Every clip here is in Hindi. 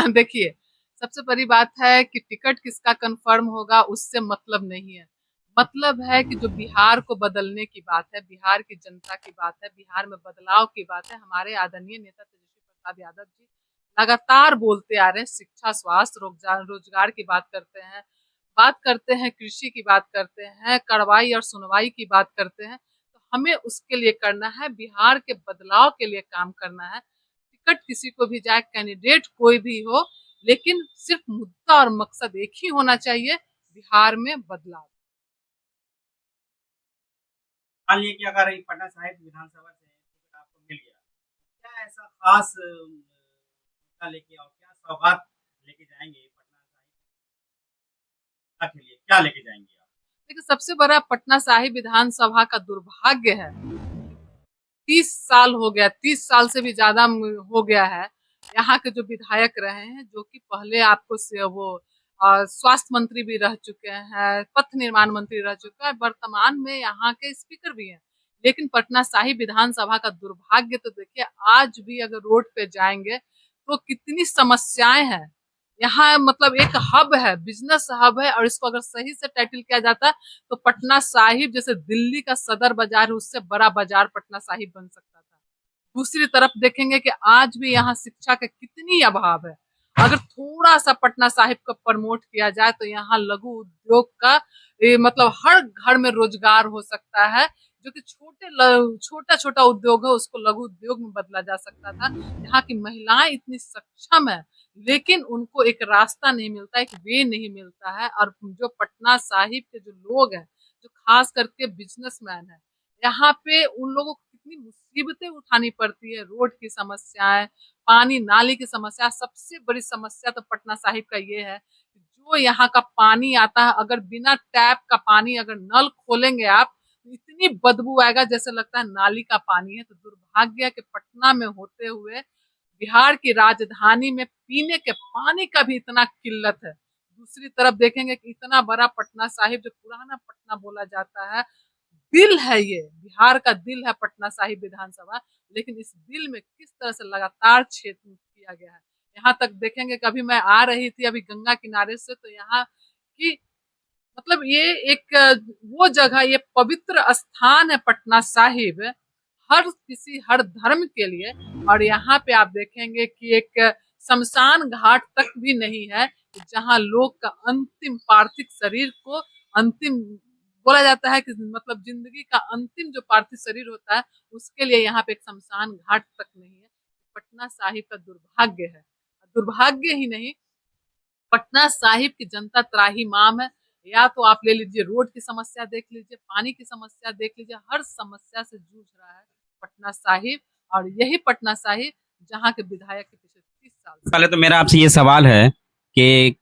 देखिए, सबसे बड़ी बात है कि टिकट किसका कंफर्म होगा उससे मतलब नहीं है। मतलब है कि जो बिहार को बदलने की बात है, बिहार की जनता की बात है, बिहार में बदलाव की बात है। हमारे आदरणीय नेता तेजस्वी प्रसाद यादव जी लगातार बोलते आ रहे हैं, शिक्षा, स्वास्थ्य, रोजगार की बात करते हैं, कृषि की बात करते हैं, कार्रवाई और सुनवाई की बात करते हैं। तो हमें उसके लिए करना है, बिहार के बदलाव के लिए काम करना है। टिकट किसी को भी जाए, कैंडिडेट कोई भी हो, लेकिन सिर्फ मुद्दा और मकसद एक ही होना चाहिए, बिहार में बदलाव। मान लीजिए कि अगर पटना साहिब विधानसभा से टिकट आपको मिल गया, क्या ऐसा खास मुद्दा लेके और क्या सौगात लेके जाएंगे पटना साहिब के लिए, क्या लेके जाएंगे आप? देखिए, सबसे बड़ा पटना साहिब विधानसभा का दुर्भाग्य है, 30 साल हो गया, 30 साल से भी ज्यादा हो गया है। यहाँ के जो विधायक रहे हैं, जो कि पहले आपको से वो स्वास्थ्य मंत्री भी रह चुके हैं, पथ निर्माण मंत्री रह चुके हैं, वर्तमान में यहाँ के स्पीकर भी हैं। लेकिन पटना साहिब विधानसभा का दुर्भाग्य तो देखिए, आज भी अगर रोड पे जाएंगे तो कितनी समस्याएं हैं। यहाँ मतलब एक हब है, बिजनेस हब है, और इसको अगर सही से टाइटल किया जाता है तो पटना साहिब जैसे दिल्ली का सदर बाजार है, उससे बड़ा बाजार पटना साहिब बन सकता था। दूसरी तरफ देखेंगे कि आज भी यहाँ शिक्षा का कितनी अभाव है। अगर थोड़ा सा पटना साहिब को प्रमोट किया जाए तो यहाँ लघु उद्योग का मतलब हर घर में रोजगार हो सकता है। जो कि छोटा छोटा उद्योग है उसको लघु उद्योग में बदला जा सकता था। यहाँ की महिलाएं इतनी सक्षम है, लेकिन उनको एक रास्ता नहीं मिलता, एक वे नहीं मिलता है। और जो पटना साहिब के जो लोग हैं, जो खास करके बिजनेसमैन है, यहाँ पे उन लोगों को कितनी मुसीबतें उठानी पड़ती है। रोड की समस्याएं, पानी नाली की समस्या, सबसे बड़ी समस्या तो पटना साहिब का ये है, जो यहाँ का पानी आता है, अगर बिना टैप का पानी अगर नल खोलेंगे आप, तो इतनी बदबू आएगा जैसे लगता है नाली का पानी है। तो दुर्भाग्य है कि पटना में होते हुए बिहार की राजधानी में पीने के पानी का भी इतना किल्लत है। दूसरी तरफ देखेंगे कि इतना बड़ा पटना साहिब, जो पुराना पटना बोला जाता है, दिल है, ये बिहार का दिल है पटना साहिब विधानसभा। लेकिन इस दिल में किस तरह से लगातार छेद किया गया है। यहाँ तक देखेंगे कि अभी मैं आ रही थी अभी गंगा किनारे से, तो यहाँ की मतलब ये एक वो जगह, ये पवित्र स्थान है पटना साहिब, हर धर्म के लिए। और यहाँ पे आप देखेंगे कि एक शमशान घाट तक भी नहीं है, जहाँ लोग का अंतिम पार्थिव शरीर को अंतिम बोला जाता है कि मतलब जिंदगी का अंतिम जो पार्थिव शरीर होता है, उसके लिए यहाँ पे एक शमशान घाट तक नहीं है। पटना साहिब का दुर्भाग्य है। दुर्भाग्य ही नहीं, पटना साहिब की जनता त्राहिमाम है। या तो आप ले लीजिए, रोड की समस्या देख लीजिए, पानी की समस्या देख लीजिए, हर समस्या से जूझ रहा है पटना साहिब। और यही पटना साहिब जहाँ के विधायक के पिछले 30 साल से। पहले तो मेरा आपसे ये सवाल है कि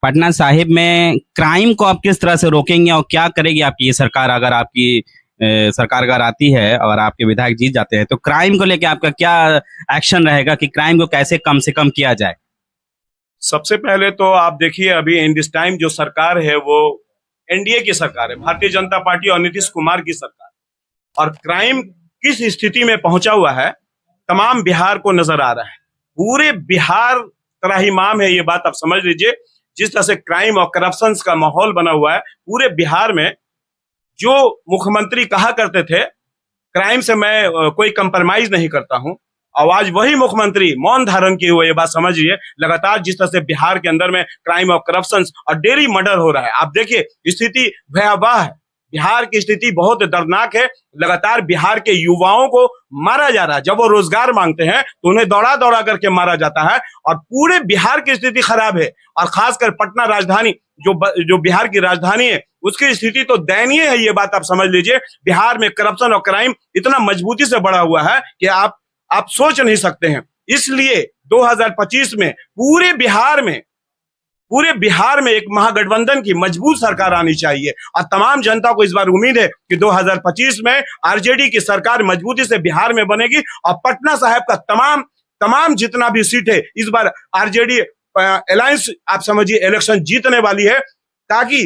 पटना साहिब में क्राइम को आप किस तरह से रोकेंगे और क्या करेगी आपकी ये सरकार, अगर आपकी सरकार अगर आती है और आपके विधायक जीत जाते हैं, तो क्राइम को लेकर आपका क्या एक्शन रहेगा कि क्राइम को कैसे कम से कम किया जाए? सबसे पहले तो आप देखिए, अभी इन दिस टाइम जो सरकार है वो एनडीए की सरकार है, भारतीय जनता पार्टी और नीतीश कुमार की सरकार। और क्राइम किस स्थिति में पहुंचा हुआ है तमाम बिहार को नजर आ रहा है। पूरे बिहार त्राहिमाम है, ये बात आप समझ लीजिए। जिस तरह से क्राइम और करप्शन का माहौल बना हुआ है पूरे बिहार में, जो मुख्यमंत्री कहा करते थे क्राइम से मैं कोई कंप्रोमाइज नहीं करता हूं, और आज वही मुख्यमंत्री मौन धारण किए हुए, ये बात समझिए। लगातार जिस तरह से बिहार के अंदर में क्राइम और करप्शन और डेली मर्डर हो रहा है, आप देखिए स्थिति भयावह है। बिहार की स्थिति बहुत दर्दनाक है। लगातार बिहार के युवाओं को मारा जा रहा है। जब वो रोजगार मांगते हैं तो उन्हें दौड़ा दौड़ा करके मारा जाता है, और पूरे बिहार की स्थिति खराब है। और खासकर पटना राजधानी, जो बिहार की राजधानी है, उसकी स्थिति तो दयनीय है, ये बात आप समझ लीजिए। बिहार में करप्शन और क्राइम इतना मजबूती से बढ़ा हुआ है कि आप सोच नहीं सकते हैं। इसलिए 2025 में पूरे बिहार में एक महागठबंधन की मजबूत सरकार आनी चाहिए। और तमाम जनता को इस बार उम्मीद है कि 2025 में आरजेडी की सरकार मजबूती से बिहार में बनेगी, और पटना साहिब का तमाम जितना भी सीट है, इस बार आरजेडी अलायंस आप समझिए इलेक्शन जीतने वाली है, ताकि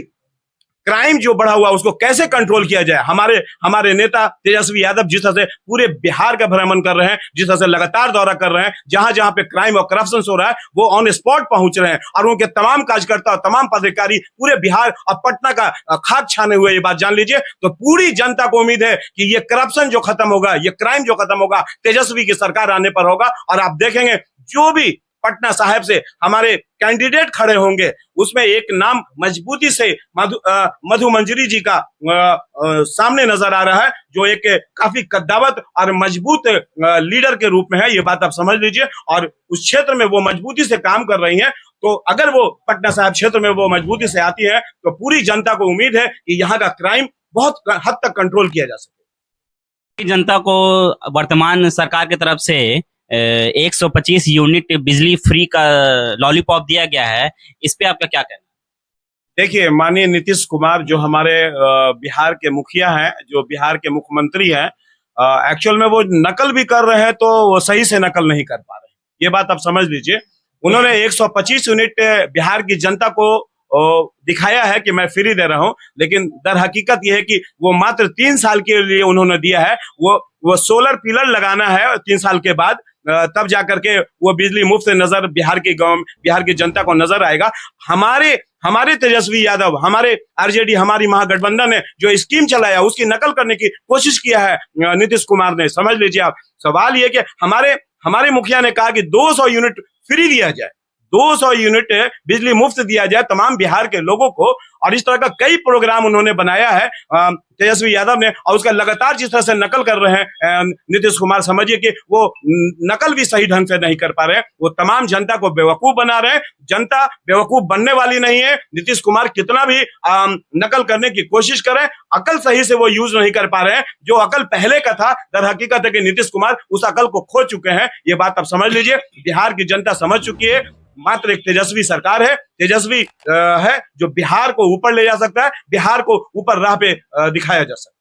क्राइम जो बढ़ा हुआ उसको कैसे कंट्रोल किया जाए। हमारे नेता तेजस्वी यादव जिस तरह से पूरे बिहार का भ्रमण कर रहे हैं, जिस तरह से लगातार दौरा कर रहे हैं, जहां जहां पे क्राइम और करप्शन हो रहा है वो ऑन स्पॉट पहुंच रहे हैं और उनके तमाम कार्यकर्ता और तमाम पदाधिकारी पूरे बिहार और पटना का खाक छाने हुए, ये बात जान लीजिए। तो पूरी जनता को उम्मीद है कि ये करप्शन जो खत्म होगा, ये क्राइम जो खत्म होगा, तेजस्वी की सरकार आने पर होगा। और आप देखेंगे जो भी पटना साहिब से हमारे कैंडिडेट खड़े होंगे उसमें एक नाम मजबूती से मधु मंजरी जी का सामने नजर आ रहा है, जो एक काफी कद्दावत और मजबूत लीडर के रूप में है, ये बात आप समझ लीजिए। और उस क्षेत्र में वो मजबूती से काम कर रही हैं, तो अगर वो पटना साहिब क्षेत्र में वो मजबूती से आती है तो पूरी जनता को उम्मीद है कि यहाँ का क्राइम बहुत हद तक कंट्रोल किया जा सके। जनता को वर्तमान सरकार की तरफ से 125 यूनिट बिजली फ्री का लॉलीपॉप दिया गया है, इस पे आपका क्या कहना है? देखिए, माननीय नीतीश कुमार जो हमारे बिहार के मुखिया हैं, जो बिहार के मुख्यमंत्री हैं, एक्चुअल में वो नकल भी कर रहे हैं तो वो सही से नकल नहीं कर पा रहे, ये बात आप समझ लीजिए। उन्होंने 125 यूनिट बिहार की जनता को दिखाया है कि मैं फ्री दे रहा हूं, लेकिन दर हकीकत यह है कि वो मात्र 3 साल के लिए उन्होंने दिया है। वो सोलर पिलर लगाना है 3 साल के बाद, तब जाकर के वो बिजली मुफ्त नजर बिहार की जनता को नजर आएगा। हमारे तेजस्वी यादव, हमारे आरजेडी, हमारी महागठबंधन ने जो स्कीम चलाया उसकी नकल करने की कोशिश किया है नीतीश कुमार ने, समझ लीजिए आप। सवाल ये कि हमारे मुखिया ने कहा कि 200 यूनिट फ्री दिया जाए, 200 यूनिट बिजली मुफ्त दिया जाए तमाम बिहार के लोगों को, और इस तरह का कई प्रोग्राम उन्होंने बनाया है तेजस्वी यादव ने, और उसका लगातार जिस तरह से नकल कर रहे हैं नीतीश कुमार, समझिए कि वो नकल भी सही ढंग से नहीं कर पा रहे हैं, वो तमाम जनता को बेवकूफ बना रहे हैं। जनता बेवकूफ बनने वाली नहीं है, नीतीश कुमार कितना भी नकल करने की कोशिश करें, अकल सही से वो यूज नहीं कर पा रहे हैं। जो अकल पहले का था, दर हकीकत है कि नीतीश कुमार उस अकल को खो चुके हैं, ये बात आप समझ लीजिए। बिहार की जनता समझ चुकी है, मात्र एक तेजस्वी सरकार है, तेजस्वी है जो बिहार को ऊपर ले जा सकता है, बिहार को ऊपर राह पे दिखाया जा सकता है।